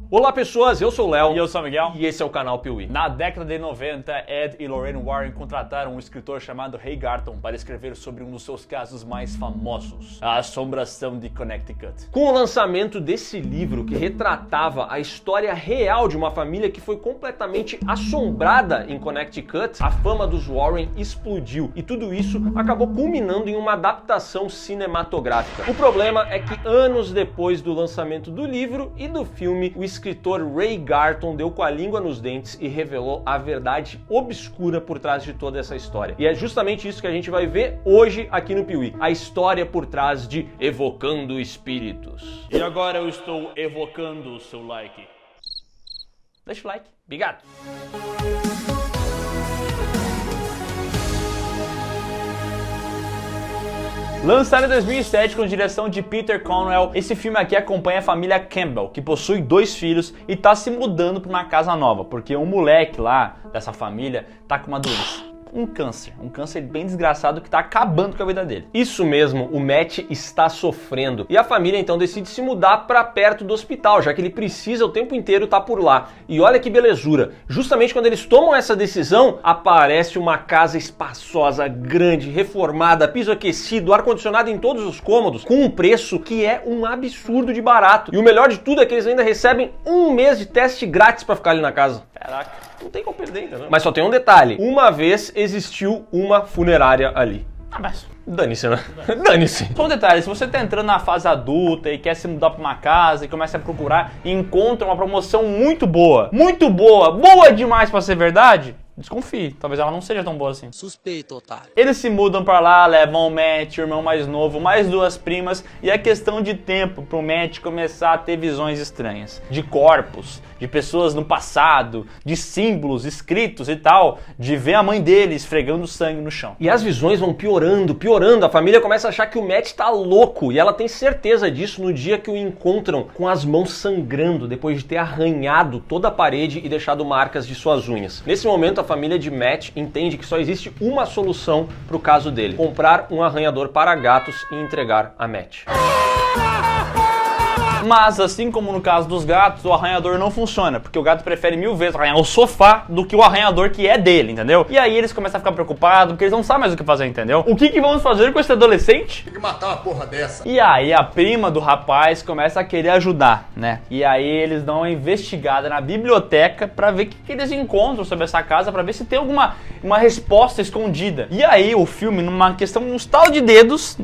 Olá pessoas, eu sou o Léo. E eu sou o Miguel. E esse é o canal Piuí. Na década de 90, Ed e Lorraine Warren contrataram um escritor chamado Ray Garton para escrever sobre um dos seus casos mais famosos, a assombração de Connecticut. Com o lançamento desse livro que retratava a história real de uma família que foi completamente assombrada em Connecticut, a fama dos Warren explodiu e tudo isso acabou culminando em uma adaptação cinematográfica. O problema é que anos depois do lançamento do livro e do filme, o escritor Ray Garton deu com a língua nos dentes e revelou a verdade obscura por trás de toda essa história. E é justamente isso que a gente vai ver hoje aqui no Piuí. A história por trás de Evocando Espíritos. E agora eu estou evocando o seu like. Deixa o like. Obrigado. Lançado em 2007 com direção de Peter Cornwell, esse filme aqui acompanha a família Campbell, que possui 2 filhos e tá se mudando para uma casa nova, porque um moleque lá dessa família tá com uma doença. Um câncer bem desgraçado que tá acabando com a vida dele. Isso mesmo, o Matt está sofrendo. E a família então decide se mudar para perto do hospital, já que ele precisa o tempo inteiro estar por lá. E olha que belezura, justamente quando eles tomam essa decisão, aparece uma casa espaçosa, grande, reformada, piso aquecido, ar-condicionado em todos os cômodos, com um preço que é um absurdo de barato. E o melhor de tudo é que eles ainda recebem 1 mês de teste grátis para ficar ali na casa. Caraca. Não tem como perder ainda, né? Mas só tem um detalhe. Uma vez existiu uma funerária ali. Ah, mas... Dane-se, né? Dane-se. Só um detalhe, se você tá entrando na fase adulta e quer se mudar pra uma casa e começa a procurar e encontra uma promoção muito boa, boa demais pra ser verdade, desconfie, talvez ela não seja tão boa assim. Suspeito, otário. Eles se mudam pra lá, levam o Matt, o irmão mais novo, mais 2 primas, e é questão de tempo pro Matt começar a ter visões estranhas. De corpos, de pessoas no passado, de símbolos escritos e tal, de ver a mãe dele esfregando sangue no chão. E as visões vão piorando. A família começa a achar que o Matt tá louco, e ela tem certeza disso no dia que o encontram com as mãos sangrando, depois de ter arranhado toda a parede e deixado marcas de suas unhas. Nesse momento, a família de Matt entende que só existe uma solução pro caso dele: comprar um arranhador para gatos e entregar a Matt. Mas, assim como no caso dos gatos, o arranhador não funciona, porque o gato prefere 1000 vezes arranhar o sofá do que o arranhador que é dele, entendeu? E aí eles começam a ficar preocupados, porque eles não sabem mais o que fazer, entendeu? O que vamos fazer com esse adolescente? Tem que matar uma porra dessa. E aí a prima do rapaz começa a querer ajudar, né? E aí eles dão uma investigada na biblioteca pra ver o que eles encontram sobre essa casa, pra ver se tem alguma resposta escondida. E aí o filme, numa questão, no estalo de dedos,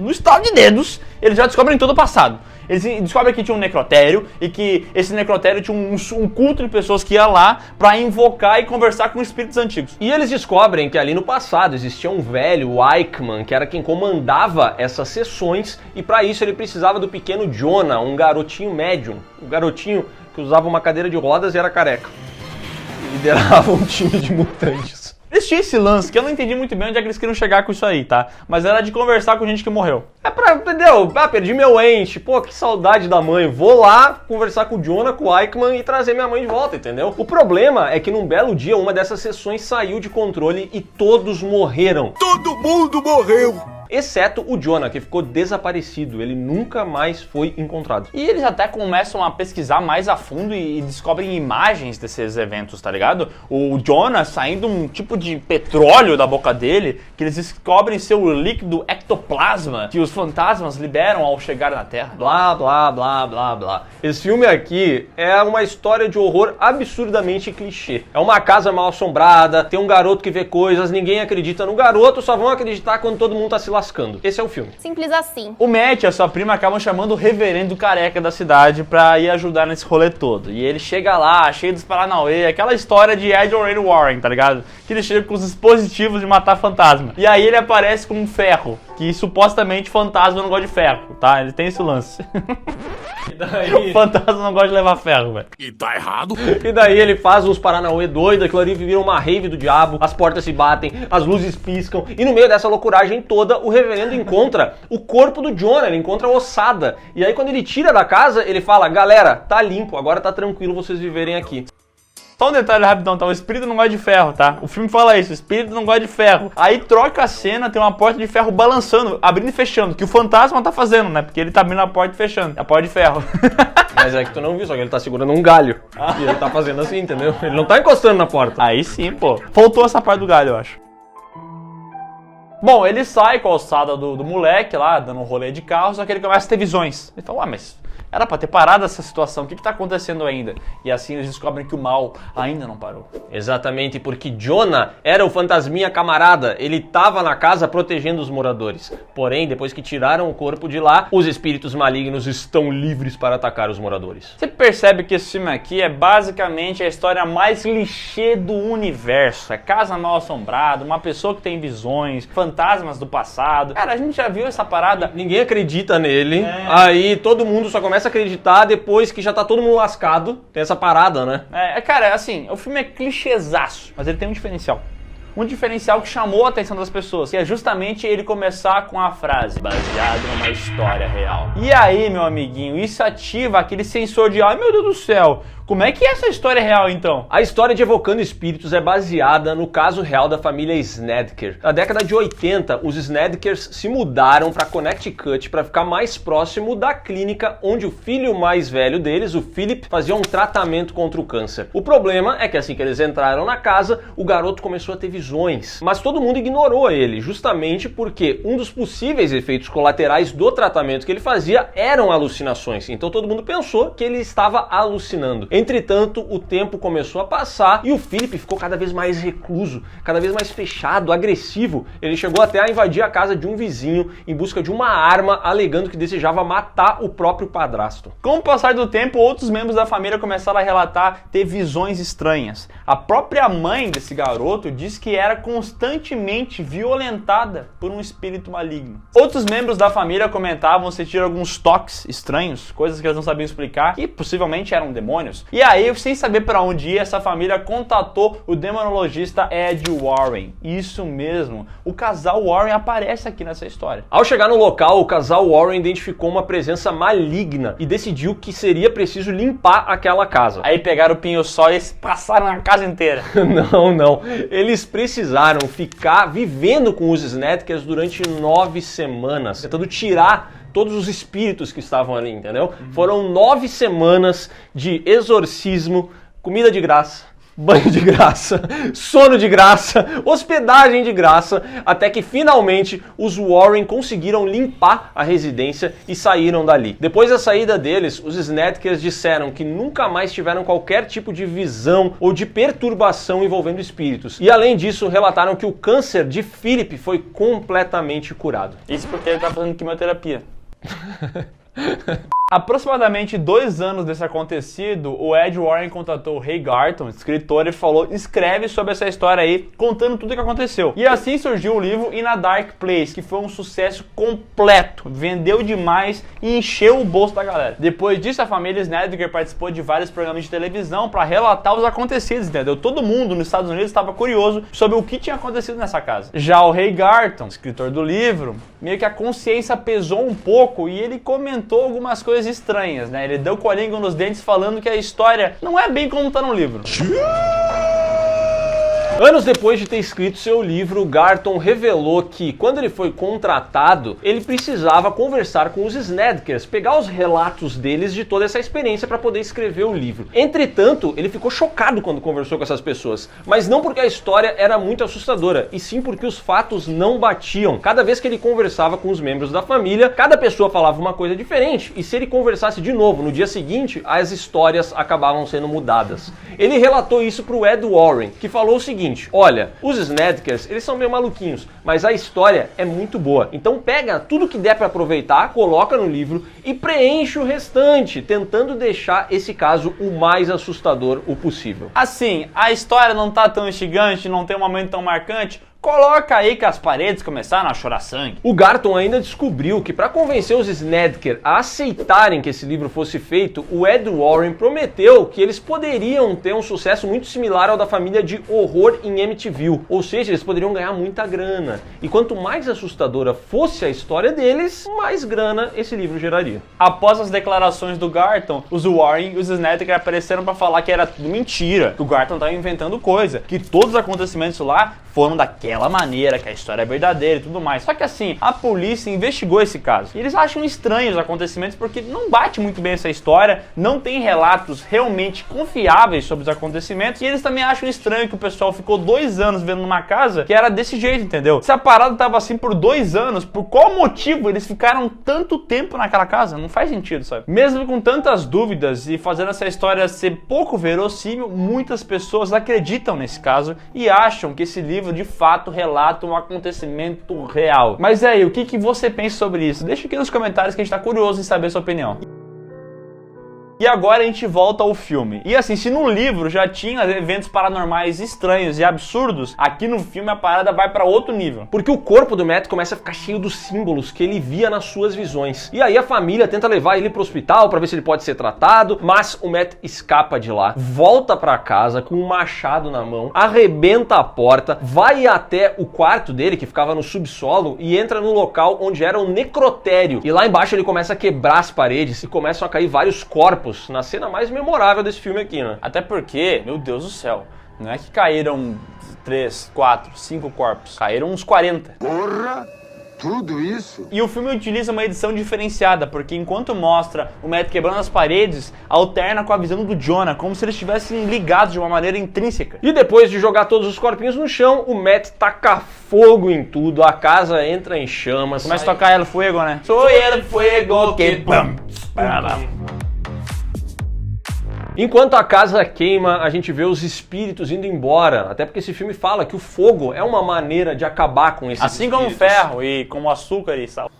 eles já descobrem todo o passado. Eles descobrem que tinha um necrotério e que esse necrotério tinha um culto de pessoas que ia lá pra invocar e conversar com espíritos antigos. E eles descobrem que ali no passado existia um velho, o Eichmann, que era quem comandava essas sessões, e pra isso ele precisava do pequeno Jonah, um garotinho médium, um garotinho que usava uma cadeira de rodas e era careca. E liderava um time de mutantes. Eles tinham esse lance, que eu não entendi muito bem onde é que eles queriam chegar com isso aí, tá? Mas era de conversar com gente que morreu. É pra, entendeu? Ah, perdi meu ente. Pô, que saudade da mãe. Vou lá conversar com o Jonah, com o Eichmann e trazer minha mãe de volta, entendeu? O problema é que num belo dia, uma dessas sessões saiu de controle e todos morreram. Todo mundo morreu. Exceto o Jonah, que ficou desaparecido. Ele nunca mais foi encontrado. E eles até começam a pesquisar mais a fundo e descobrem imagens desses eventos, tá ligado? O Jonah saindo um tipo de petróleo da boca dele, que eles descobrem seu líquido ectoplasma, que os fantasmas liberam ao chegar na Terra. Blá, blá, blá, blá, blá. Esse filme aqui é uma história de horror absurdamente clichê. É uma casa mal assombrada, tem um garoto que vê coisas, ninguém acredita no garoto, só vão acreditar quando todo mundo tá se lascando. Esse é o filme. Simples assim. O Matt e a sua prima acabam chamando o reverendo careca da cidade pra ir ajudar nesse rolê todo. E ele chega lá, cheio dos paranauê, aquela história de Ed e Lorraine Warren, tá ligado? Que ele chega com os dispositivos de matar fantasma. E aí ele aparece com um ferro, que supostamente fantasma não gosta de ferro, tá? Ele tem esse lance. E daí... O fantasma não gosta de levar ferro, velho. E tá errado. E daí ele faz uns paranauê doido, aquilo ali vira uma rave do diabo, as portas se batem, as luzes piscam, e no meio dessa loucuragem toda, o reverendo encontra o corpo do Jonah, ele encontra a ossada. E aí quando ele tira da casa, ele fala: galera, tá limpo, agora tá tranquilo vocês viverem aqui. Só um detalhe rapidão, tá? O espírito não gosta de ferro, tá? O filme fala isso, o espírito não gosta de ferro. Aí troca a cena, tem uma porta de ferro balançando, abrindo e fechando, que o fantasma tá fazendo, né? Porque ele tá abrindo a porta e fechando, a porta de ferro. Mas é que tu não viu, só que ele tá segurando um galho. E ele tá fazendo assim, entendeu? Ele não tá encostando na porta. Aí sim, pô. Faltou essa parte do galho, eu acho. Bom, ele sai com a alçada do moleque lá, dando um rolê de carro, só que ele começa a ter visões. Ele fala, mas era pra ter parado essa situação, o que tá acontecendo ainda? E assim eles descobrem que o mal ainda não parou. Exatamente, porque Jonah era o fantasminha camarada, ele tava na casa protegendo os moradores. Porém, depois que tiraram o corpo de lá, os espíritos malignos estão livres para atacar os moradores. Você percebe que esse filme aqui é basicamente a história mais clichê do universo. É casa mal assombrada, uma pessoa que tem visões, fantasmas do passado. Cara, a gente já viu essa parada. Ninguém acredita nele, aí todo mundo só começa a acreditar depois que já tá todo mundo lascado. Tem essa parada, né? Cara, assim, o filme é clichêzaço, mas ele tem um diferencial. Um diferencial que chamou a atenção das pessoas, que é justamente ele começar com a frase baseado numa história real. E aí, meu amiguinho, isso ativa aquele sensor de ai meu Deus do céu, como é que é essa história real então? A história de Evocando Espíritos é baseada no caso real da família Snedker. Na década de 80, os Snedkers se mudaram para Connecticut para ficar mais próximo da clínica onde o filho mais velho deles, o Philip, fazia um tratamento contra o câncer. O problema é que assim que eles entraram na casa, o garoto começou a ter visões, mas todo mundo ignorou ele, justamente porque um dos possíveis efeitos colaterais do tratamento que ele fazia eram alucinações. Então todo mundo pensou que ele estava alucinando. Entretanto, o tempo começou a passar e o Philip ficou cada vez mais recluso, cada vez mais fechado, agressivo. Ele chegou até a invadir a casa de um vizinho em busca de uma arma, alegando que desejava matar o próprio padrasto. Com o passar do tempo, outros membros da família começaram a relatar ter visões estranhas. A própria mãe desse garoto disse que era constantemente violentada por um espírito maligno. Outros membros da família comentavam sentir alguns toques estranhos, coisas que eles não sabiam explicar, que possivelmente eram demônios. E aí, sem saber para onde ir, essa família contatou o demonologista Ed Warren. Isso mesmo, o casal Warren aparece aqui nessa história. Ao chegar no local, o casal Warren identificou uma presença maligna e decidiu que seria preciso limpar aquela casa. Aí pegaram o pinho-sol e passaram na casa inteira. Não. Eles precisaram ficar vivendo com os Snedkers durante 9 semanas, tentando tirar todos os espíritos que estavam ali, entendeu? Foram 9 semanas de exorcismo, comida de graça, banho de graça, sono de graça, hospedagem de graça, até que finalmente os Warren conseguiram limpar a residência e saíram dali. Depois da saída deles, os Snedkers disseram que nunca mais tiveram qualquer tipo de visão ou de perturbação envolvendo espíritos. E além disso, relataram que o câncer de Philip foi completamente curado. Isso porque ele tá fazendo quimioterapia. Aproximadamente 2 anos desse acontecido, o Ed Warren contatou o Ray Garton, escritor, e falou: escreve sobre essa história aí, contando tudo o que aconteceu. E assim surgiu o livro In a Dark Place, que foi um sucesso completo, vendeu demais e encheu o bolso da galera. Depois disso, a família Snedker participou de vários programas de televisão para relatar os acontecidos, entendeu? Todo mundo nos Estados Unidos estava curioso sobre o que tinha acontecido nessa casa. Já o Ray Garton, escritor do livro, meio que a consciência pesou um pouco e ele comentou algumas coisas estranhas, né? Ele deu coringa nos dentes falando que a história não é bem como tá no livro. Anos depois de ter escrito seu livro, Garton revelou que, quando ele foi contratado, ele precisava conversar com os Snedkers, pegar os relatos deles de toda essa experiência para poder escrever o livro. Entretanto, ele ficou chocado quando conversou com essas pessoas, mas não porque a história era muito assustadora, e sim porque os fatos não batiam. Cada vez que ele conversava com os membros da família, cada pessoa falava uma coisa diferente, e se ele conversasse de novo no dia seguinte, as histórias acabavam sendo mudadas. Ele relatou isso para o Ed Warren, que falou o seguinte: olha, os Snedkers, eles são meio maluquinhos, mas a história é muito boa. Então pega tudo que der para aproveitar, coloca no livro e preenche o restante, tentando deixar esse caso o mais assustador o possível. Assim, a história não tá tão instigante, não tem um momento tão marcante, Coloca aí que as paredes começaram a chorar sangue. O Garton ainda descobriu que para convencer os Snedker a aceitarem que esse livro fosse feito, o Ed Warren prometeu que eles poderiam ter um sucesso muito similar ao da família de horror em Amityville, ou seja, eles poderiam ganhar muita grana. E quanto mais assustadora fosse a história deles, mais grana esse livro geraria. Após as declarações do Garton, os Warren e os Snedker apareceram para falar que era tudo mentira, que o Garton estava inventando coisa, que todos os acontecimentos lá foram daquela maneira, que a história é verdadeira e tudo mais. Só que assim, a polícia investigou esse caso. E eles acham estranhos os acontecimentos porque não bate muito bem essa história, não tem relatos realmente confiáveis sobre os acontecimentos, e eles também acham estranho que o pessoal ficou 2 anos vivendo numa casa que era desse jeito, entendeu? Se a parada tava assim por 2 anos, por qual motivo eles ficaram tanto tempo naquela casa? Não faz sentido, sabe? Mesmo com tantas dúvidas e fazendo essa história ser pouco verossímil, muitas pessoas acreditam nesse caso e acham que esse livro de fato relata um acontecimento real. Mas aí, o que você pensa sobre isso? Deixa aqui nos comentários que a gente tá curioso em saber a sua opinião. E agora a gente volta ao filme. E assim, se no livro já tinha eventos paranormais estranhos e absurdos, aqui no filme a parada vai pra outro nível. Porque o corpo do Matt começa a ficar cheio dos símbolos que ele via nas suas visões. E aí a família tenta levar ele pro hospital pra ver se ele pode ser tratado, mas o Matt escapa de lá, volta pra casa com um machado na mão, arrebenta a porta, vai até o quarto dele, que ficava no subsolo, e entra no local onde era o necrotério. E lá embaixo ele começa a quebrar as paredes e começam a cair vários corpos, na cena mais memorável desse filme aqui, né? Até porque, meu Deus do céu, não é que caíram 3, 4, 5 corpos, caíram uns 40. Porra! Tudo isso? E o filme utiliza uma edição diferenciada, porque enquanto mostra o Matt quebrando as paredes, alterna com a visão do Jonah, como se eles estivessem ligados de uma maneira intrínseca. E depois de jogar todos os corpinhos no chão, o Matt taca fogo em tudo, a casa entra em chamas. Começa a tocar El Fuego, né? Soy el fuego que... Bam. Enquanto a casa queima, a gente vê os espíritos indo embora, até porque esse filme fala que o fogo é uma maneira de acabar com esses assim espíritos. como o ferro e como açúcar e sal.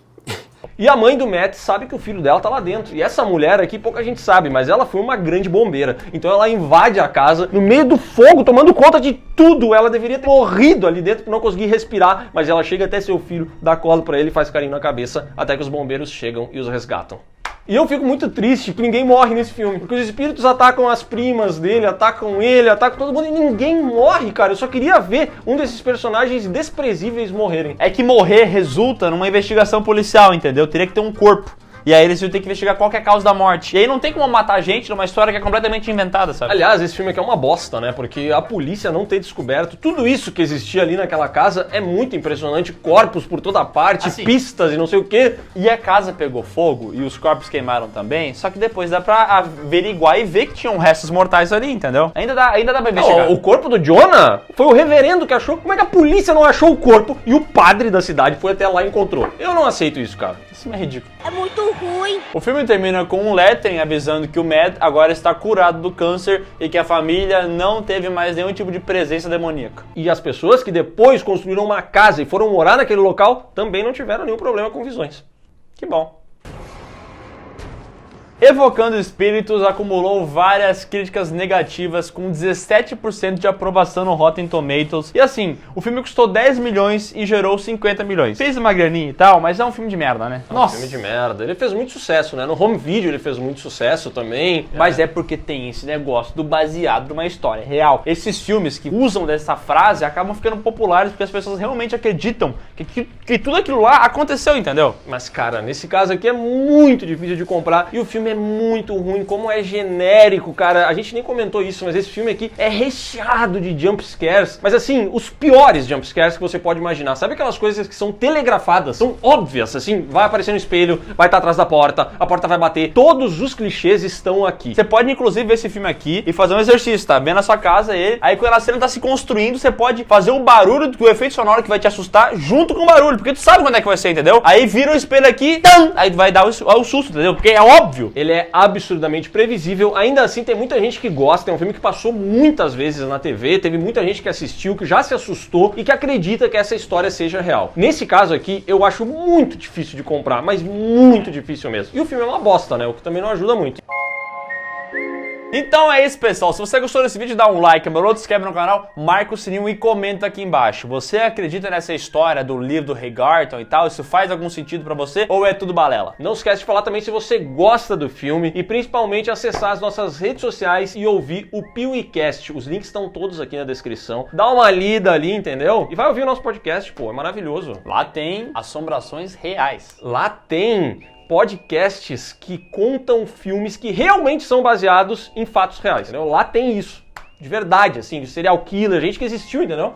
E a mãe do Matt sabe que o filho dela tá lá dentro. E essa mulher aqui pouca gente sabe, mas ela foi uma grande bombeira. Então ela invade a casa, no meio do fogo, tomando conta de tudo. Ela deveria ter morrido ali dentro por não conseguir respirar, mas ela chega até seu filho, dá colo pra ele e faz carinho na cabeça, até que os bombeiros chegam e os resgatam. E eu fico muito triste que ninguém morre nesse filme, porque os espíritos atacam as primas dele, atacam ele, atacam todo mundo e ninguém morre, cara. Eu só queria ver um desses personagens desprezíveis morrerem. É que morrer resulta numa investigação policial, entendeu? Teria que ter um corpo. E aí eles iam ter que investigar qual que é a causa da morte. E aí não tem como matar gente numa história que é completamente inventada, sabe? Aliás, esse filme aqui é uma bosta, né? Porque a polícia não ter descoberto tudo isso que existia ali naquela casa é muito impressionante. Corpos por toda parte, assim, pistas e não sei o quê. E a casa pegou fogo e os corpos queimaram também, só que depois dá pra averiguar e ver que tinham restos mortais ali, entendeu? Ainda dá pra investigar. O corpo do Jonah foi o reverendo que achou. Como é que a polícia não achou o corpo e o padre da cidade foi até lá e encontrou? Eu não aceito isso, cara. Isso é ridículo. É muito ruim. O filme termina com um lettering avisando que o Matt agora está curado do câncer e que a família não teve mais nenhum tipo de presença demoníaca. E as pessoas que depois construíram uma casa e foram morar naquele local também não tiveram nenhum problema com visões. Que bom. Evocando Espíritos acumulou várias críticas negativas com 17% de aprovação no Rotten Tomatoes. E assim, o filme custou 10 milhões e gerou 50 milhões. Fez uma graninha e tal, mas é um filme de merda, né? Nossa, filme de merda. Ele fez muito sucesso, né? No home video ele fez muito sucesso também. Mas é porque tem esse negócio do baseado numa história real. Esses filmes que usam dessa frase acabam ficando populares porque as pessoas realmente acreditam que tudo aquilo lá aconteceu, entendeu? Mas cara, nesse caso aqui é muito difícil de comprar e o filme é muito ruim, como é genérico, cara. A gente nem comentou isso, mas esse filme aqui é recheado de jump scares. Mas assim, os piores jump scares que você pode imaginar. Sabe aquelas coisas que são telegrafadas, são óbvias, assim, vai aparecer no espelho, vai estar atrás da porta, a porta vai bater. Todos os clichês estão aqui. Você pode inclusive ver esse filme aqui e fazer um exercício, tá? Vendo na sua casa ele. Aí quando a cena tá se construindo, você pode fazer o barulho do efeito sonoro que vai te assustar junto com o barulho, porque tu sabe quando é que vai ser, entendeu? Aí vira o espelho aqui, aí vai dar o susto, entendeu? Porque é óbvio. Ele é absurdamente previsível, ainda assim tem muita gente que gosta, é um filme que passou muitas vezes na TV, teve muita gente que assistiu, que já se assustou e que acredita que essa história seja real. Nesse caso aqui, eu acho muito difícil de comprar, mas muito difícil mesmo. E o filme é uma bosta, né? O que também não ajuda muito. Então é isso, pessoal. Se você gostou desse vídeo, dá um like, não se inscreve no canal, marca o sininho e comenta aqui embaixo. Você acredita nessa história do livro do Regarton e tal? Isso faz algum sentido pra você ou é tudo balela? Não esquece de falar também se você gosta do filme e principalmente acessar as nossas redes sociais e ouvir o PeeWeeCast. Os links estão todos aqui na descrição. Dá uma lida ali, entendeu? E vai ouvir o nosso podcast, pô, é maravilhoso. Lá tem assombrações reais. Lá tem podcasts que contam filmes que realmente são baseados em fatos reais, entendeu? Lá tem isso, de verdade, assim, de serial killer, gente que existiu, entendeu?